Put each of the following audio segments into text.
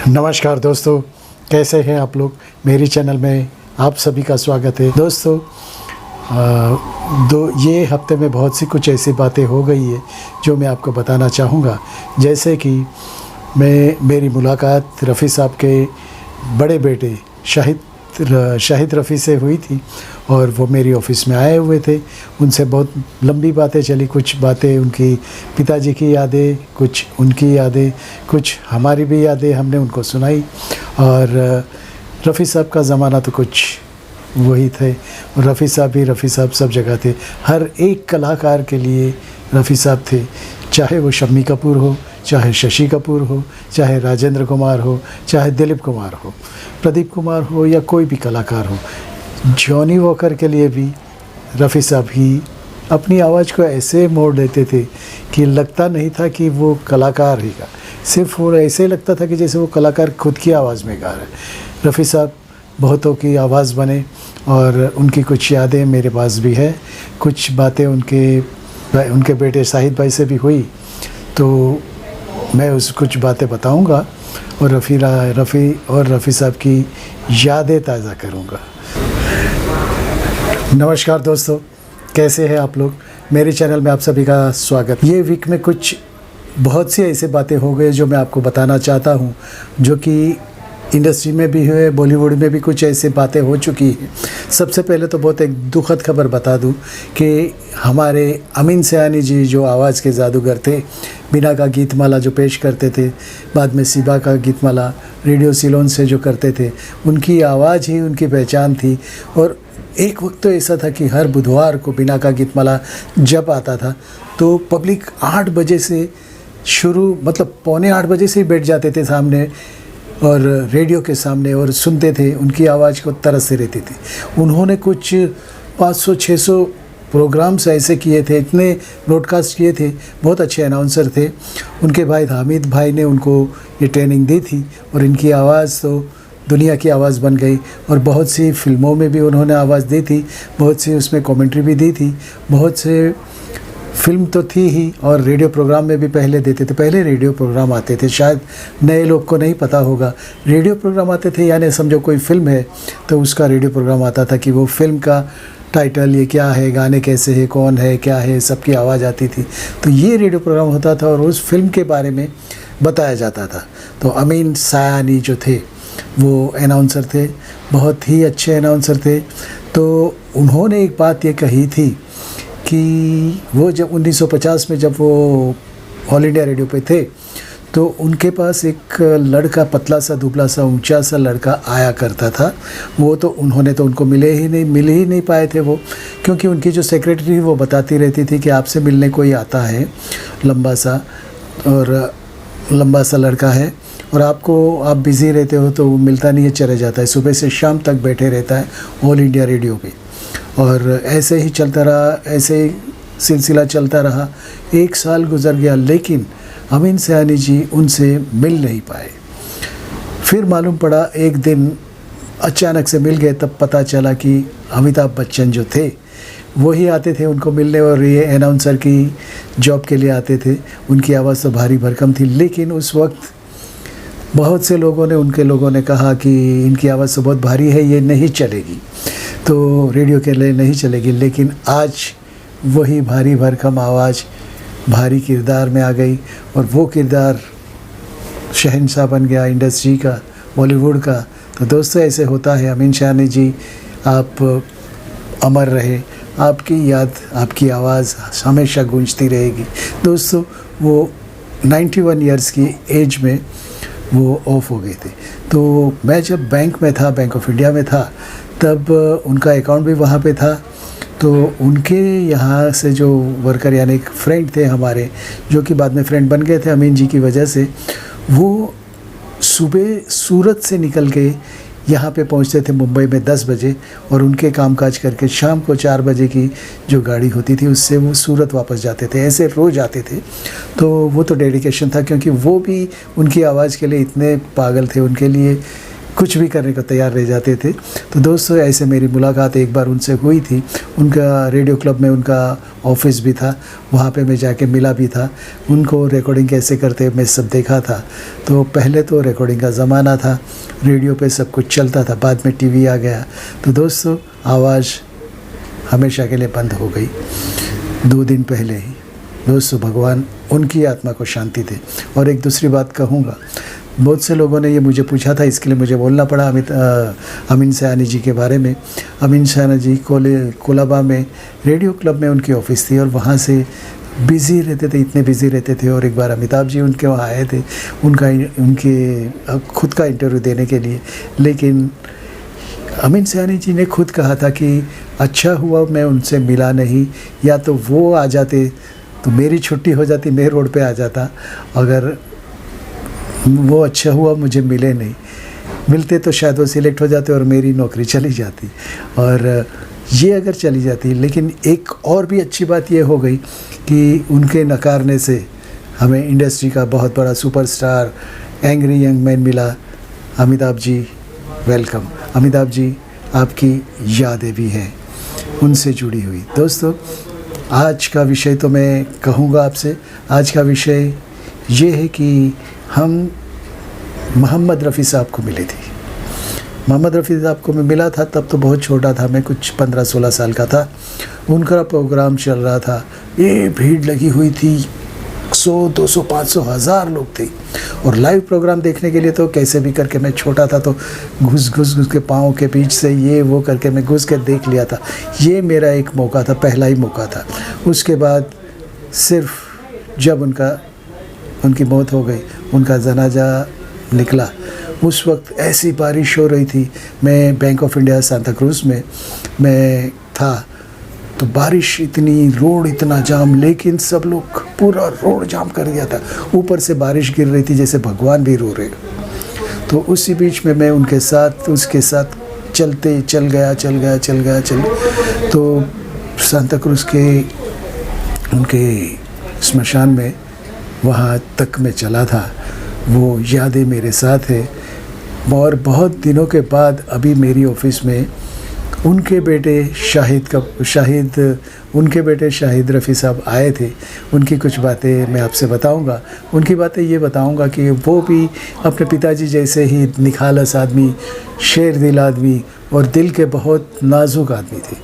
नमस्कार दोस्तों, कैसे हैं आप लोग। मेरी चैनल में आप सभी का स्वागत है। दोस्तों ये हफ्ते में बहुत सी कुछ ऐसी बातें हो गई है जो मैं आपको बताना चाहूँगा। जैसे कि मेरी मुलाकात रफ़ी साहब के बड़े बेटे शाहिद रफ़ी से हुई थी और वो मेरी ऑफ़िस में आए हुए थे। उनसे बहुत लंबी बातें चली, कुछ बातें उनकी पिताजी की यादें, कुछ उनकी यादें, कुछ हमारी भी यादें हमने उनको सुनाई। और रफ़ी साहब का ज़माना तो कुछ वही थे और रफ़ी साहब सब जगह थे। हर एक कलाकार के लिए रफ़ी साहब थे, चाहे वो शम्मी कपूर हो, चाहे शशि कपूर हो, चाहे राजेंद्र कुमार हो, चाहे दिलीप कुमार हो, प्रदीप कुमार हो या कोई भी कलाकार हो। जॉनी वॉकर के लिए भी रफ़ी साहब ही अपनी आवाज़ को ऐसे मोड़ देते थे कि लगता नहीं था कि वो कलाकार ही गा, सिर्फ वो ऐसे लगता था कि जैसे वो कलाकार खुद की आवाज़ में गा रहे। रफ़ी साहब बहुतों की आवाज़ बने और उनकी कुछ यादें मेरे पास भी है। कुछ बातें उनके बेटे शाहिद भाई से भी हुई, तो मैं कुछ बातें बताऊंगा और रफ़ी साहब की यादें ताज़ा करूंगा। नमस्कार दोस्तों, कैसे हैं आप लोग। मेरे चैनल में आप सभी का स्वागत। ये वीक में कुछ बहुत सी ऐसी बातें हो गई जो मैं आपको बताना चाहता हूं, जो कि इंडस्ट्री में भी है, बॉलीवुड में भी कुछ ऐसी बातें हो चुकी हैं। सबसे पहले तो बहुत एक दुखद खबर बता दूं कि हमारे अमीन सयानी जी जो आवाज़ के जादूगर थे, बीना का गीतमाला जो पेश करते थे, बाद में सिबा का गीतमाला रेडियो सिलोन से जो करते थे, उनकी आवाज़ ही उनकी पहचान थी। और एक वक्त तो ऐसा था कि हर बुधवार को बीना का गीतमाला जब आता था तो पब्लिक 8 बजे से शुरू, मतलब पौने 8 बजे से ही बैठ जाते थे सामने और रेडियो के सामने और सुनते थे, उनकी आवाज़ को तरसते रहती थी। उन्होंने कुछ 500-600 प्रोग्राम्स ऐसे किए थे, इतने ब्रॉडकास्ट किए थे, बहुत अच्छे अनाउंसर थे। उनके भाई हामिद भाई ने उनको ये ट्रेनिंग दी थी और इनकी आवाज़ तो दुनिया की आवाज़ बन गई। और बहुत सी फिल्मों में भी उन्होंने आवाज़ दी थी, बहुत सी उसमें कमेंट्री भी दी थी, बहुत से फिल्म तो थी ही और रेडियो प्रोग्राम में भी पहले देते थे। पहले रेडियो प्रोग्राम आते थे, शायद नए लोग को नहीं पता होगा। रेडियो प्रोग्राम आते थे यानी समझो कोई फिल्म है तो उसका रेडियो प्रोग्राम आता था कि वो फिल्म का टाइटल, ये क्या है, गाने कैसे हैं, कौन है, क्या है, सबकी आवाज़ आती थी। तो ये रेडियो प्रोग्राम होता था और उस फिल्म के बारे में बताया जाता था। तो अमीन सयानी जो थे वो अनाउंसर थे, बहुत ही अच्छे अनाउंसर थे। तो उन्होंने एक बात ये कही थी कि वो जब 1950 में जब वो ऑल इंडिया रेडियो पे थे तो उनके पास एक लड़का, पतला सा, दुबला सा, ऊंचा सा लड़का आया करता था। वो तो उनको मिल ही नहीं पाए थे वो, क्योंकि उनकी जो सेक्रेटरी वो बताती रहती थी कि आपसे मिलने कोई आता है, लंबा सा लड़का है और आप बिज़ी रहते हो तो वो मिलता नहीं है, चले जाता है। सुबह से शाम तक बैठे रहता है ऑल इंडिया रेडियो पे। और ऐसे ही चलता रहा, ऐसे ही सिलसिला चलता रहा। 1 साल गुजर गया लेकिन अमीन सयानी जी उनसे मिल नहीं पाए। फिर मालूम पड़ा, एक दिन अचानक से मिल गए, तब पता चला कि अमिताभ बच्चन जो थे वही आते थे उनको मिलने और ये अनाउंसर की जॉब के लिए आते थे। उनकी आवाज़ तो भारी भरकम थी, लेकिन उस वक्त बहुत से उनके लोगों ने कहा कि इनकी आवाज़ तो बहुत भारी है, ये नहीं चलेगी, तो रेडियो के लिए नहीं चलेगी। लेकिन आज वही भारी भरकम आवाज़ भारी किरदार में आ गई और वो किरदार शहंशाह बन गया इंडस्ट्री का, बॉलीवुड का। तो दोस्तों ऐसे होता है। अमीन सयानी जी आप अमर रहे, आपकी याद, आपकी आवाज़ हमेशा गूंजती रहेगी। दोस्तों वो 91 ईयर्स की एज में वो ऑफ हो गए थे। तो मैं जब बैंक में था, बैंक ऑफ इंडिया में था, तब उनका अकाउंट भी वहाँ पे था। तो उनके यहाँ से जो वर्कर यानी एक फ्रेंड थे हमारे, जो कि बाद में फ्रेंड बन गए थे अमीन जी की वजह से, वो सुबह सूरत से निकल के यहाँ पे पहुँचते थे मुंबई में 10 बजे और उनके कामकाज करके शाम को 4 बजे की जो गाड़ी होती थी उससे वो सूरत वापस जाते थे। ऐसे रोज़ आते थे। तो वो तो डेडिकेशन था, क्योंकि वो भी उनकी आवाज़ के लिए इतने पागल थे। उनके लिए कुछ भी करने को तैयार रह जाते थे। तो दोस्तों ऐसे मेरी मुलाकात एक बार उनसे हुई थी। उनका रेडियो क्लब में उनका ऑफिस भी था, वहाँ पे मैं जाके मिला भी था। उनको रिकॉर्डिंग कैसे करते मैं सब देखा था। तो पहले तो रिकॉर्डिंग का ज़माना था, रेडियो पे सब कुछ चलता था, बाद में टीवी आ गया। तो दोस्तों आवाज़ हमेशा के लिए बंद हो गई 2 दिन पहले ही। दोस्तों भगवान उनकी आत्मा को शांति दे। और एक दूसरी बात कहूँगा, बहुत से लोगों ने ये मुझे पूछा था, इसके लिए मुझे बोलना पड़ा अमीन सयानी जी के बारे में। अमीन सयानी जी कोलाबा में रेडियो क्लब में उनकी ऑफ़िस थी और वहाँ से बिज़ी रहते थे, इतने बिज़ी रहते थे। और एक बार अमिताभ जी उनके वहाँ आए थे उनके खुद का इंटरव्यू देने के लिए, लेकिन अमीन सयानी जी ने खुद कहा था कि अच्छा हुआ मैं उनसे मिला नहीं, या तो वो आ जाते तो मेरी छुट्टी हो जाती, मैं रोड पे आ जाता। अगर वो अच्छा हुआ मुझे मिले नहीं, मिलते तो शायद वो सिलेक्ट हो जाते और मेरी नौकरी चली जाती। और ये अगर चली जाती, लेकिन एक और भी अच्छी बात ये हो गई कि उनके नकारने से हमें इंडस्ट्री का बहुत बड़ा सुपरस्टार एंग्री यंग मैन मिला। अमिताभ जी वेलकम। अमिताभ जी आपकी यादें भी हैं उनसे जुड़ी हुई। दोस्तों आज का विषय तो मैं कहूँगा आपसे, आज का विषय ये है कि हम मोहम्मद रफ़ी साहब को मिले थे। मोहम्मद रफ़ी साहब को मैं मिला था तब तो बहुत छोटा था, मैं कुछ 15-16 साल का था। उनका प्रोग्राम चल रहा था, ये भीड़ लगी हुई थी, 100, 200, 500, 1000 लोग थे। और लाइव प्रोग्राम देखने के लिए तो कैसे भी करके, मैं छोटा था तो घुस के पाँव के बीच से ये वो करके मैं घुस के देख लिया था। ये मेरा एक मौका था, पहला ही मौका था। उसके बाद सिर्फ जब उनकी मौत हो गई, उनका जनाजा निकला, उस वक्त ऐसी बारिश हो रही थी। मैं bank of India Santa cruise में मैं था, तो बारिश इतनी, रोड इतना जाम, लेकिन सब लोग पूरा रोड जाम कर दिया था। ऊपर से बारिश गिर रही थी जैसे भगवान भी रो रहे। तो उसी बीच में मैं उसके साथ चल गया। तो सांता क्रूज़ के उनके स्मशान में वहाँ तक मैं चला था। वो यादें मेरे साथ है। और बहुत दिनों के बाद अभी मेरी ऑफ़िस में उनके बेटे शाहिद रफ़ी साहब आए थे। उनकी कुछ बातें मैं आपसे बताऊंगा। उनकी बातें ये बताऊंगा कि वो भी अपने पिताजी जैसे ही निखालस आदमी, शेर दिल आदमी और दिल के बहुत नाजुक आदमी थे।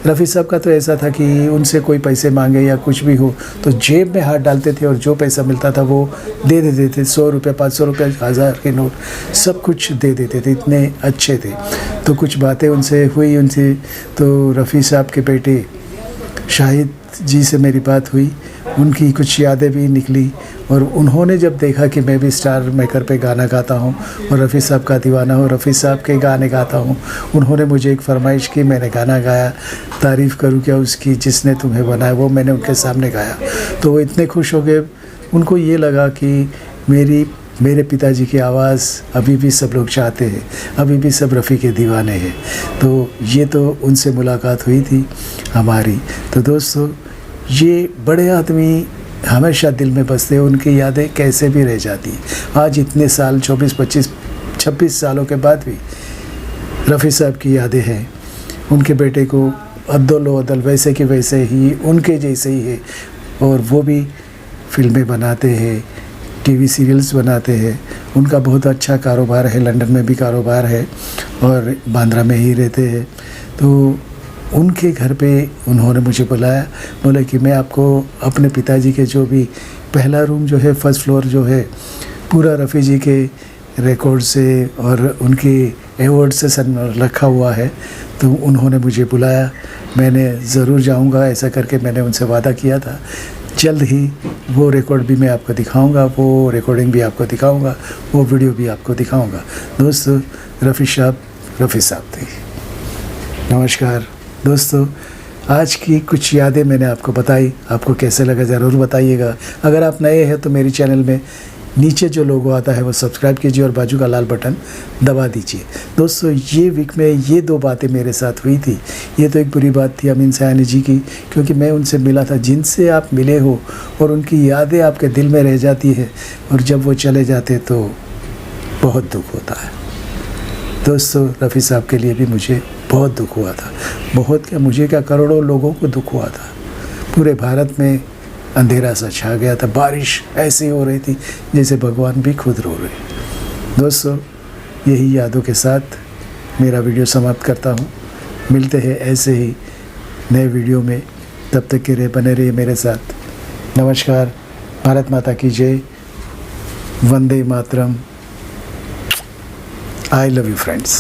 रफ़ी साहब का तो ऐसा था कि उनसे कोई पैसे मांगे या कुछ भी हो तो जेब में हाथ डालते थे और जो पैसा मिलता था वो दे देते थे। 100 रुपये, 500 रुपये, 1000 के नोट सब कुछ दे देते थे, इतने अच्छे थे। तो कुछ बातें उनसे हुई तो रफ़ी साहब के बेटे शाहिद जी से मेरी बात हुई, उनकी कुछ यादें भी निकली। और उन्होंने जब देखा कि मैं भी स्टार मेकर पे गाना गाता हूँ और रफ़ी साहब का दीवाना हूँ, रफ़ी साहब के गाने गाता हूँ, उन्होंने मुझे एक फरमाइश की, मैंने गाना गाया। तारीफ़ करूँ क्या उसकी, जिसने तुम्हें बनाया, वो मैंने उनके सामने गाया। तो वो इतने खुश हो गए, उनको ये लगा कि मेरे पिताजी की आवाज़ अभी भी सब लोग चाहते हैं, अभी भी सब रफ़ी के दीवाने हैं। तो ये तो उनसे मुलाकात हुई थी हमारी। तो दोस्तों ये बड़े आदमी हमेशा दिल में बसते हैं, उनकी यादें कैसे भी रह जाती हैं। आज इतने साल, 24, 25, 26 सालों के बाद भी रफ़ी साहब की यादें हैं। उनके बेटे को अब्दुल वैसे के वैसे ही, उनके जैसे ही है। और वो भी फिल्में बनाते हैं, टीवी सीरियल्स बनाते हैं। उनका बहुत अच्छा कारोबार है, लंदन में भी कारोबार है और बांद्रा में ही रहते हैं। तो उनके घर पे उन्होंने मुझे बुलाया, बोला कि मैं आपको अपने पिताजी के जो भी पहला रूम जो है, फर्स्ट फ्लोर जो है, पूरा रफ़ी जी के रिकॉर्ड से और उनके एवॉर्ड से रखा हुआ है। तो उन्होंने मुझे बुलाया, मैंने ज़रूर जाऊंगा, ऐसा करके मैंने उनसे वादा किया था। जल्द ही वो रिकॉर्ड भी मैं आपको दिखाऊंगा, वो रिकॉर्डिंग भी आपको दिखाऊंगा, वो वीडियो भी आपको दिखाऊंगा। दोस्तों रफ़ी साहब थे। नमस्कार दोस्तों, आज की कुछ यादें मैंने आपको बताई। आपको कैसे लगा ज़रूर बताइएगा। अगर आप नए हैं तो मेरी चैनल में नीचे जो लोगो आता है वो सब्सक्राइब कीजिए और बाजू का लाल बटन दबा दीजिए। दोस्तों ये वीक में ये 2 बातें मेरे साथ हुई थी। ये तो एक बुरी बात थी अमीन सयानी जी की, क्योंकि मैं उनसे मिला था, जिनसे आप मिले हो और उनकी यादें आपके दिल में रह जाती है और जब वो चले जाते तो बहुत दुख होता है। दोस्तों रफ़ी साहब के लिए भी मुझे बहुत दुख हुआ था, बहुत क्या, मुझे क्या, करोड़ों लोगों को दुख हुआ था। पूरे भारत में अंधेरा सा छा गया था, बारिश ऐसी हो रही थी जैसे भगवान भी खुद रो रहे। दोस्तों यही यादों के साथ मेरा वीडियो समाप्त करता हूँ। मिलते हैं ऐसे ही नए वीडियो में, तब तक के लिए बने रहिए मेरे साथ। नमस्कार, भारत माता की जय, वंदे मातरम। I love you friends.